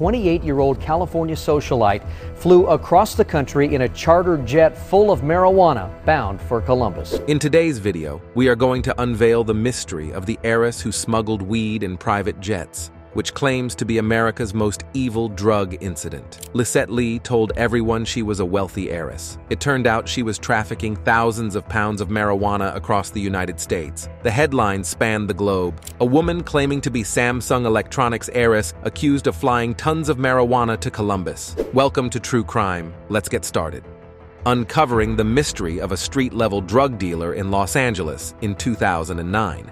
28-year-old California socialite flew across the country in a charter jet full of marijuana bound for Columbus. In today's video, we are going to unveil the mystery of the heiress who smuggled weed in private jets, which claims to be America's most evil drug incident. Lisette Lee told everyone she was a wealthy heiress. It turned out she was trafficking thousands of pounds of marijuana across the United States. The headlines spanned the globe. A woman claiming to be Samsung Electronics heiress accused of flying tons of marijuana to Columbus. Welcome to True Crime. Let's get started. Uncovering the mystery of a street-level drug dealer in Los Angeles in 2009.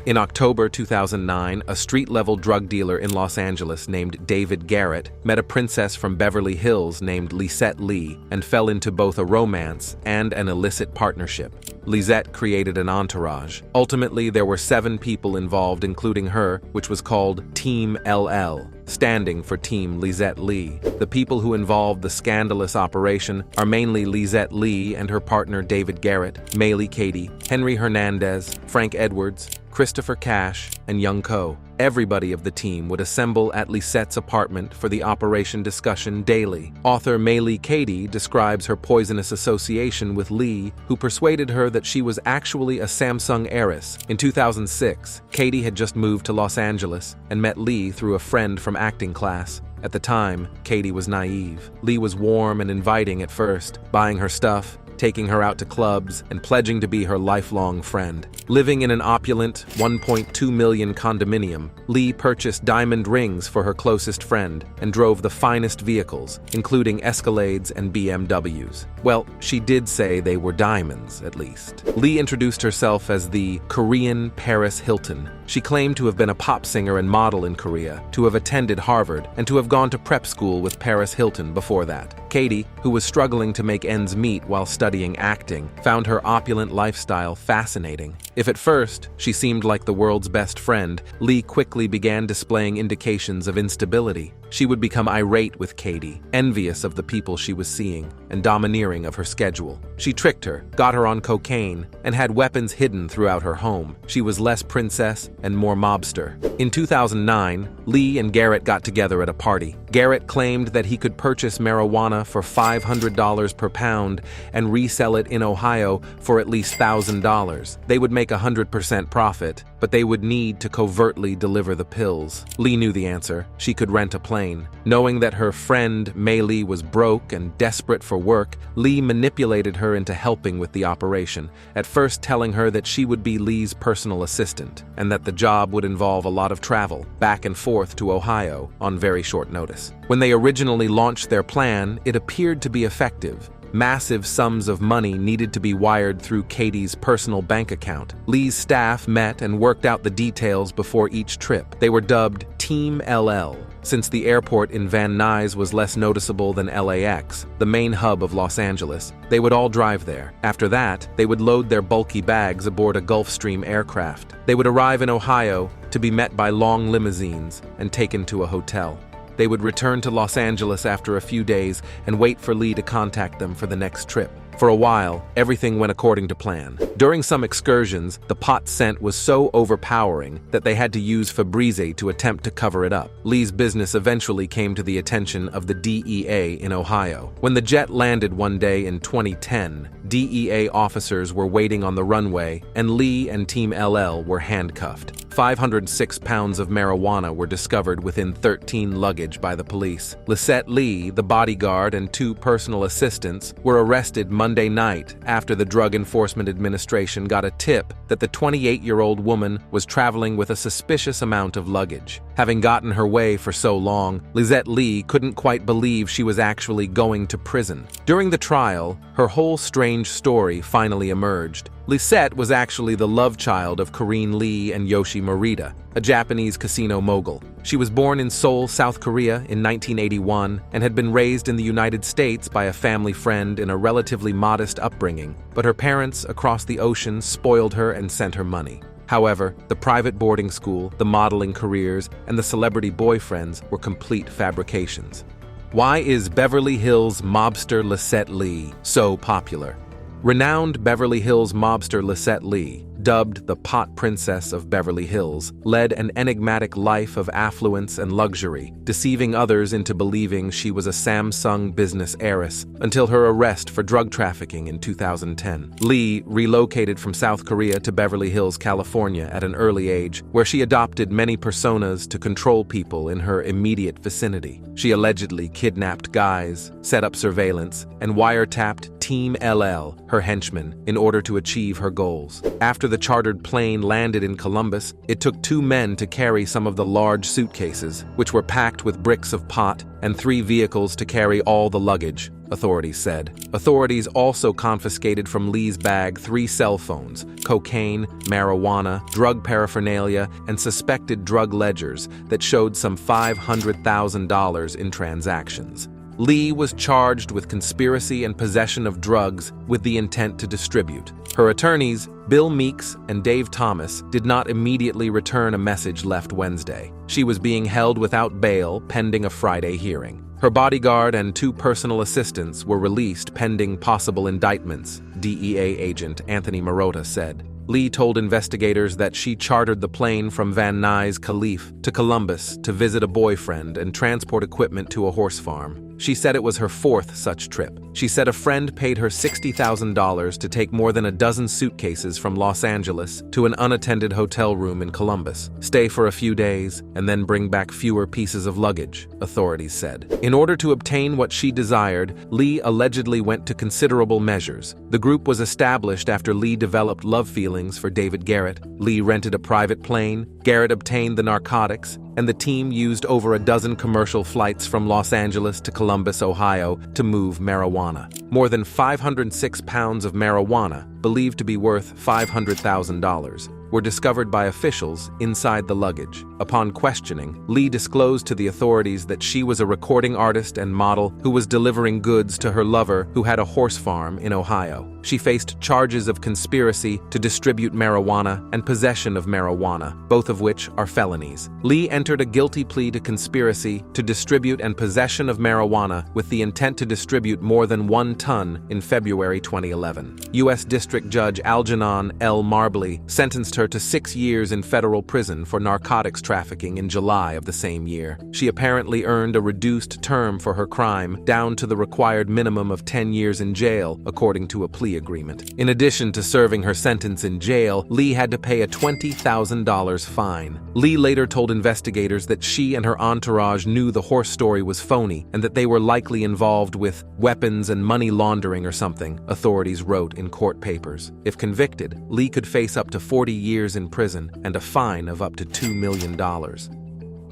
In October 2009, a street-level drug dealer in Los Angeles named David Garrett met a princess from Beverly Hills named Lisette Lee and fell into both a romance and an illicit partnership. Lisette created an entourage. Ultimately, there were 7 people involved, including her, which was called Team LL, standing for Team Lisette Lee. The people who involved the scandalous operation are mainly Lisette Lee and her partner David Garrett, Maylee Katie, Henry Hernandez, Frank Edwards, Christopher Cash, and Young Ko. Everybody of the team would assemble at Lisette's apartment for the operation discussion daily. Author Maylee Katie describes her poisonous association with Lee, who persuaded her that she was actually a Samsung heiress. In 2006, Katie had just moved to Los Angeles and met Lee through a friend from acting class. At the time, Katie was naive. Lee was warm and inviting at first, buying her stuff, taking her out to clubs, and pledging to be her lifelong friend. Living in an opulent $1.2 million condominium, Lee purchased diamond rings for her closest friend and drove the finest vehicles, including Escalades and BMWs. Well, she did say they were diamonds, at least. Lee introduced herself as the Korean Paris Hilton. She claimed to have been a pop singer and model in Korea, to have attended Harvard, and to have gone to prep school with Paris Hilton before that. Katie, who was struggling to make ends meet while studying acting, found her opulent lifestyle fascinating. If at first she seemed like the world's best friend, Lee quickly began displaying indications of instability. She would become irate with Katie, envious of the people she was seeing, and domineering of her schedule. She tricked her, got her on cocaine, and had weapons hidden throughout her home. She was less princess and more mobster. In 2009, Lee and Garrett got together at a party. Garrett claimed that he could purchase marijuana for $500 per pound and resell it in Ohio for at least $1,000. They would make 100% profit, but they would need to covertly deliver the pills. Lee knew the answer. She could rent a plane. Knowing that her friend Maylee was broke and desperate for work, Lee manipulated her into helping with the operation, at first telling her that she would be Lee's personal assistant, and that the job would involve a lot of travel, back and forth to Ohio, on very short notice. When they originally launched their plan, it appeared to be effective. Massive sums of money needed to be wired through Katie's personal bank account. Lee's staff met and worked out the details before each trip. They were dubbed Team LL. Since the airport in Van Nuys was less noticeable than LAX, the main hub of Los Angeles, they would all drive there. After that, they would load their bulky bags aboard a Gulfstream aircraft. They would arrive in Ohio to be met by long limousines and taken to a hotel. They would return to Los Angeles after a few days and wait for Lee to contact them for the next trip. For a while, everything went according to plan. During some excursions, the pot scent was so overpowering that they had to use Febreze to attempt to cover it up. Lee's business eventually came to the attention of the DEA in Ohio. When the jet landed one day in 2010, DEA officers were waiting on the runway, and Lee and Team LL were handcuffed. 506 pounds of marijuana were discovered within 13 luggage by the police. Lisette Lee, the bodyguard, and 2 personal assistants were arrested Monday night after the Drug Enforcement Administration got a tip that the 28-year-old woman was traveling with a suspicious amount of luggage. Having gotten her way for so long, Lisette Lee couldn't quite believe she was actually going to prison. During the trial, her whole strange story finally emerged. Lisette was actually the love child of Corrine Lee and Yoshi Morita, a Japanese casino mogul. She was born in Seoul, South Korea in 1981 and had been raised in the United States by a family friend in a relatively modest upbringing, but her parents across the ocean spoiled her and sent her money. However, the private boarding school, the modeling careers, and the celebrity boyfriends were complete fabrications. Why is Beverly Hills mobster Lisette Lee so popular? Renowned Beverly Hills mobster Lisette Lee, dubbed the Pot Princess of Beverly Hills, led an enigmatic life of affluence and luxury, deceiving others into believing she was a Samsung business heiress until her arrest for drug trafficking in 2010. Lee relocated from South Korea to Beverly Hills, California at an early age, where she adopted many personas to control people in her immediate vicinity. She allegedly kidnapped guys, set up surveillance, and wiretapped Team LL, her henchmen, in order to achieve her goals. After the chartered plane landed in Columbus, it took 2 men to carry some of the large suitcases, which were packed with bricks of pot, and 3 vehicles to carry all the luggage, authorities said. Authorities also confiscated from Lee's bag 3 cell phones, cocaine, marijuana, drug paraphernalia, and suspected drug ledgers that showed some $500,000 in transactions. Lee was charged with conspiracy and possession of drugs with the intent to distribute. Her attorneys, Bill Meeks and Dave Thomas, did not immediately return a message left Wednesday. She was being held without bail pending a Friday hearing. Her bodyguard and 2 personal assistants were released pending possible indictments, DEA agent Anthony Marotta said. Lee told investigators that she chartered the plane from Van Nuys Khalif to Columbus to visit a boyfriend and transport equipment to a horse farm. She said it was her 4th such trip. She said a friend paid her $60,000 to take more than a dozen suitcases from Los Angeles to an unattended hotel room in Columbus, stay for a few days, and then bring back fewer pieces of luggage, authorities said. In order to obtain what she desired, Lee allegedly went to considerable measures. The group was established after Lee developed love feelings for David Garrett. Lee rented a private plane, Garrett obtained the narcotics, and the team used over a dozen commercial flights from Los Angeles to Columbus, Ohio, to move marijuana. More than 506 pounds of marijuana, believed to be worth $500,000, were discovered by officials inside the luggage. Upon questioning, Lee disclosed to the authorities that she was a recording artist and model who was delivering goods to her lover who had a horse farm in Ohio. She faced charges of conspiracy to distribute marijuana and possession of marijuana, both of which are felonies. Lee entered a guilty plea to conspiracy to distribute and possession of marijuana with the intent to distribute more than 1 ton in February 2011. U.S. District Judge Algernon L. Marbley sentenced her to 6 years in federal prison for narcotics trafficking in July of the same year. She apparently earned a reduced term for her crime, down to the required minimum of 10 years in jail, according to a plea agreement. In addition to serving her sentence in jail, Lee had to pay a $20,000 fine. Lee later told investigators that she and her entourage knew the horse story was phony and that they were likely involved with weapons and money laundering or something, authorities wrote in court papers. If convicted, Lee could face up to 40 years in prison and a fine of up to $2 million.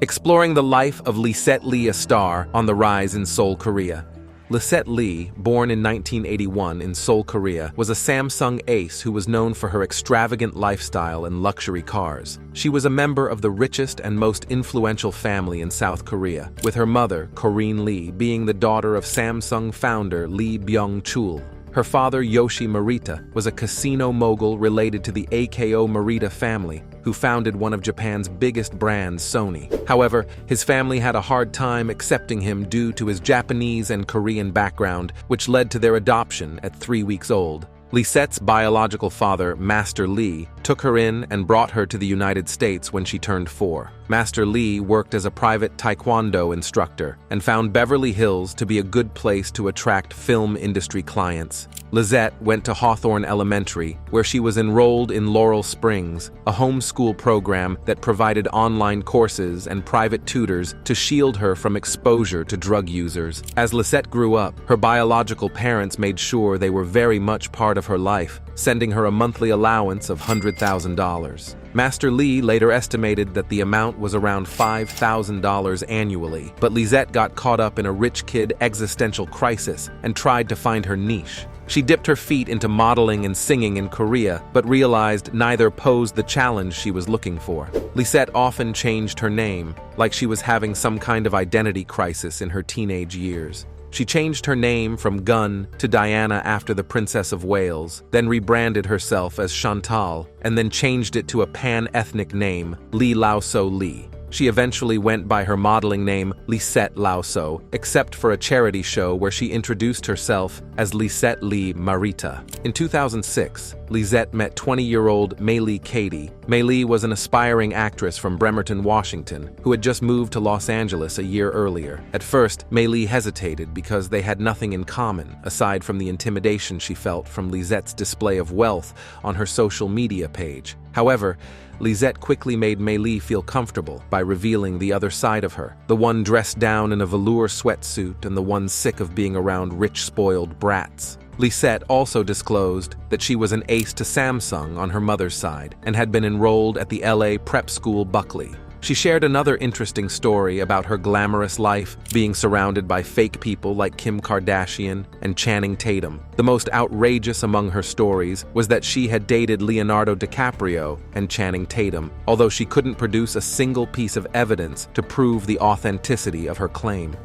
Exploring the life of Lisette Lee, a star on the rise in Seoul, Korea. Lisette Lee, born in 1981 in Seoul, Korea, was a Samsung ace who was known for her extravagant lifestyle and luxury cars. She was a member of the richest and most influential family in South Korea, with her mother, Corinne Lee, being the daughter of Samsung founder Lee Byung-chul. Her father, Yoshi Morita, was a casino mogul related to the AKO Morita family, who founded one of Japan's biggest brands, Sony. However, his family had a hard time accepting him due to his Japanese and Korean background, which led to their adoption at 3 weeks old. Lisette's biological father, Master Lee, took her in and brought her to the United States when she turned 4. Master Lee worked as a private taekwondo instructor and found Beverly Hills to be a good place to attract film industry clients. Lisette went to Hawthorne Elementary, where she was enrolled in Laurel Springs, a homeschool program that provided online courses and private tutors to shield her from exposure to drug users. As Lisette grew up, her biological parents made sure they were very much part of her life, sending her a monthly allowance of $100,000. Master Lee later estimated that the amount was around $5,000 annually, but Lisette got caught up in a rich kid existential crisis and tried to find her niche. She dipped her feet into modeling and singing in Korea, but realized neither posed the challenge she was looking for. Lisette often changed her name, like she was having some kind of identity crisis in her teenage years. She changed her name from Gun to Diana after the Princess of Wales, then rebranded herself as Chantal, and then changed it to a pan-ethnic name, Lee Lao So Lee. She eventually went by her modeling name Lisette Lee, except for a charity show where she introduced herself as Lisette Lee Marita. In 2006, Lisette met 20-year-old Maylee Katie. Maylee was an aspiring actress from Bremerton, Washington, who had just moved to Los Angeles a year earlier. At first, Maylee hesitated because they had nothing in common, aside from the intimidation she felt from Lisette's display of wealth on her social media page. However, Lisette quickly made Maylee feel comfortable by revealing the other side of her, the one dressed down in a velour sweatsuit and the one sick of being around rich, spoiled brats. Lisette also disclosed that she was an ace to Samsung on her mother's side and had been enrolled at the LA prep school Buckley. She shared another interesting story about her glamorous life, being surrounded by fake people like Kim Kardashian and Channing Tatum. The most outrageous among her stories was that she had dated Leonardo DiCaprio and Channing Tatum, although she couldn't produce a single piece of evidence to prove the authenticity of her claim.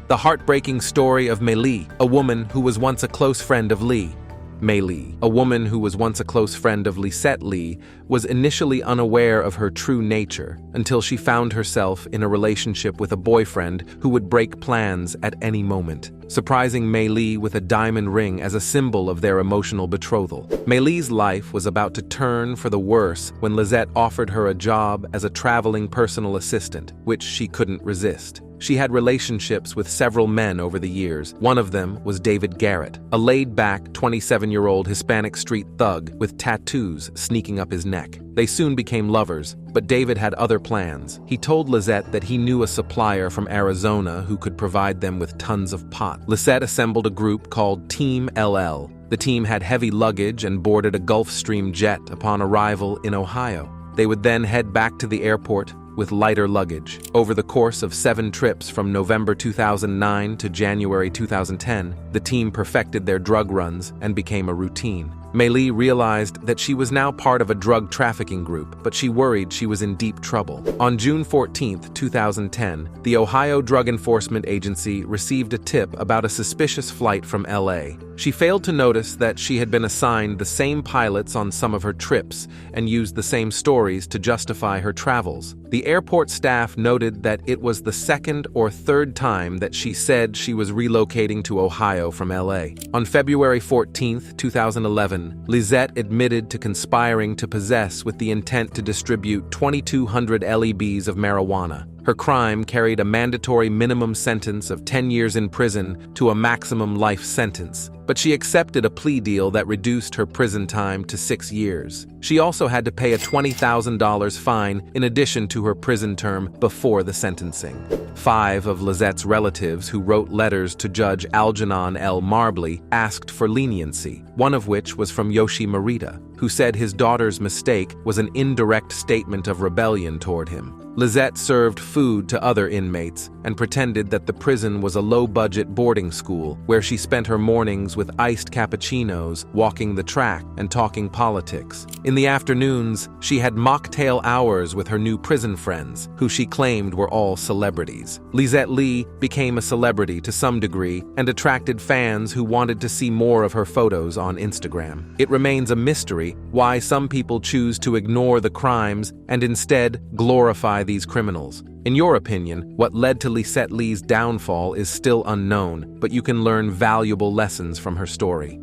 The heartbreaking story of Maylee, a woman who was once a close friend of Lee. Maylee, a woman who was once a close friend of Lisette Lee, was initially unaware of her true nature until she found herself in a relationship with a boyfriend who would break plans at any moment, surprising Maylee with a diamond ring as a symbol of their emotional betrothal. Maylee's life was about to turn for the worse when Lisette offered her a job as a traveling personal assistant, which she couldn't resist. She had relationships with several men over the years. One of them was David Garrett, a laid-back 27-year-old Hispanic street thug with tattoos sneaking up his neck. They soon became lovers, but David had other plans. He told Lisette that he knew a supplier from Arizona who could provide them with tons of pot. Lisette assembled a group called Team LL. The team had heavy luggage and boarded a Gulfstream jet upon arrival in Ohio. They would then head back to the airport with lighter luggage. Over the course of 7 trips from November 2009 to January 2010, the team perfected their drug runs and became a routine. Maylee realized that she was now part of a drug trafficking group, but she worried she was in deep trouble. On June 14, 2010, the Ohio Drug Enforcement Agency received a tip about a suspicious flight from LA. She failed to notice that she had been assigned the same pilots on some of her trips and used the same stories to justify her travels. The airport staff noted that it was the second or third time that she said she was relocating to Ohio from LA. On February 14, 2011, Lisette admitted to conspiring to possess with the intent to distribute 2,200 LEBs of marijuana. Her crime carried a mandatory minimum sentence of 10 years in prison to a maximum life sentence, but she accepted a plea deal that reduced her prison time to 6 years. She also had to pay a $20,000 fine in addition to her prison term before the sentencing. 5 of Lisette's relatives who wrote letters to Judge Algernon L. Marbley asked for leniency, one of which was from Yoshi Marita, who said his daughter's mistake was an indirect statement of rebellion toward him. Lisette served food to other inmates and pretended that the prison was a low-budget boarding school where she spent her mornings with iced cappuccinos, walking the track, and talking politics. In the afternoons, she had mocktail hours with her new prison friends, who she claimed were all celebrities. Lisette Lee became a celebrity to some degree and attracted fans who wanted to see more of her photos on Instagram. It remains a mystery why some people choose to ignore the crimes and instead glorify these criminals. In your opinion, what led to Lisette Lee's downfall is still unknown, but you can learn valuable lessons from her story.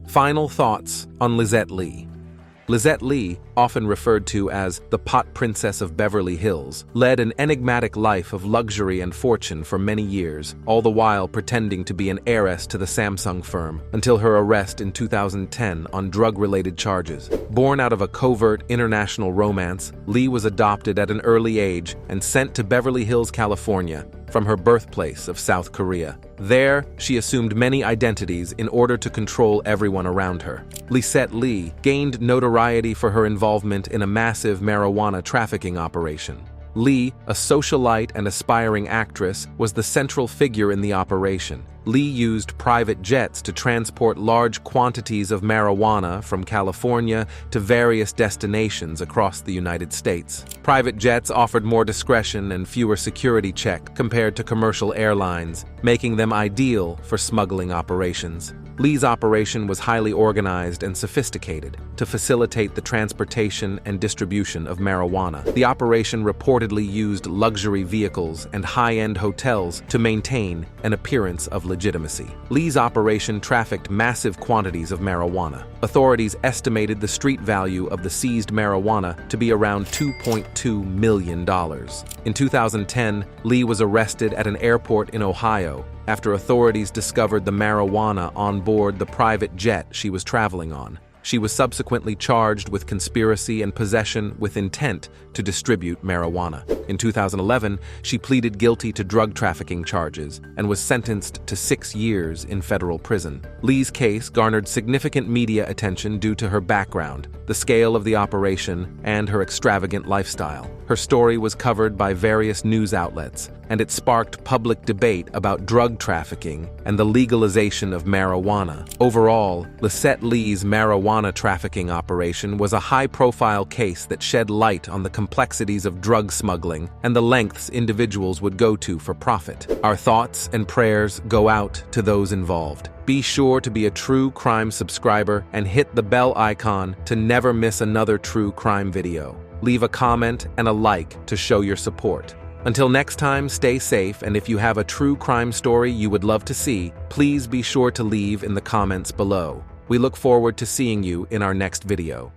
Final thoughts on Lisette Lee. Lisette Lee, often referred to as the Pot Princess of Beverly Hills, led an enigmatic life of luxury and fortune for many years, all the while pretending to be an heiress to the Samsung firm, until her arrest in 2010 on drug-related charges. Born out of a covert international romance, Lee was adopted at an early age and sent to Beverly Hills, California, from her birthplace of South Korea. There, she assumed many identities in order to control everyone around her. Lisette Lee gained notoriety for her involvement in a massive marijuana trafficking operation. Lee, a socialite and aspiring actress, was the central figure in the operation. Lee used private jets to transport large quantities of marijuana from California to various destinations across the United States. Private jets offered more discretion and fewer security checks compared to commercial airlines, making them ideal for smuggling operations. Lee's operation was highly organized and sophisticated to facilitate the transportation and distribution of marijuana. The operation reportedly used luxury vehicles and high-end hotels to maintain an appearance of legitimacy. Lee's operation trafficked massive quantities of marijuana. Authorities estimated the street value of the seized marijuana to be around $2.2 million. In 2010, Lee was arrested at an airport in Ohio after authorities discovered the marijuana on board the private jet she was traveling on. She was subsequently charged with conspiracy and possession with intent to distribute marijuana. In 2011, she pleaded guilty to drug trafficking charges and was sentenced to 6 years in federal prison. Lee's case garnered significant media attention due to her background, the scale of the operation, and her extravagant lifestyle. Her story was covered by various news outlets, and it sparked public debate about drug trafficking and the legalization of marijuana. Overall, Lisette Lee's marijuana trafficking operation was a high-profile case that shed light on the complexities of drug smuggling and the lengths individuals would go to for profit. Our thoughts and prayers go out to those involved. Be sure to be a True Crime subscriber and hit the bell icon to never miss another true crime video. Leave a comment and a like to show your support. Until next time, stay safe, and if you have a true crime story you would love to see, please be sure to leave in the comments below. We look forward to seeing you in our next video.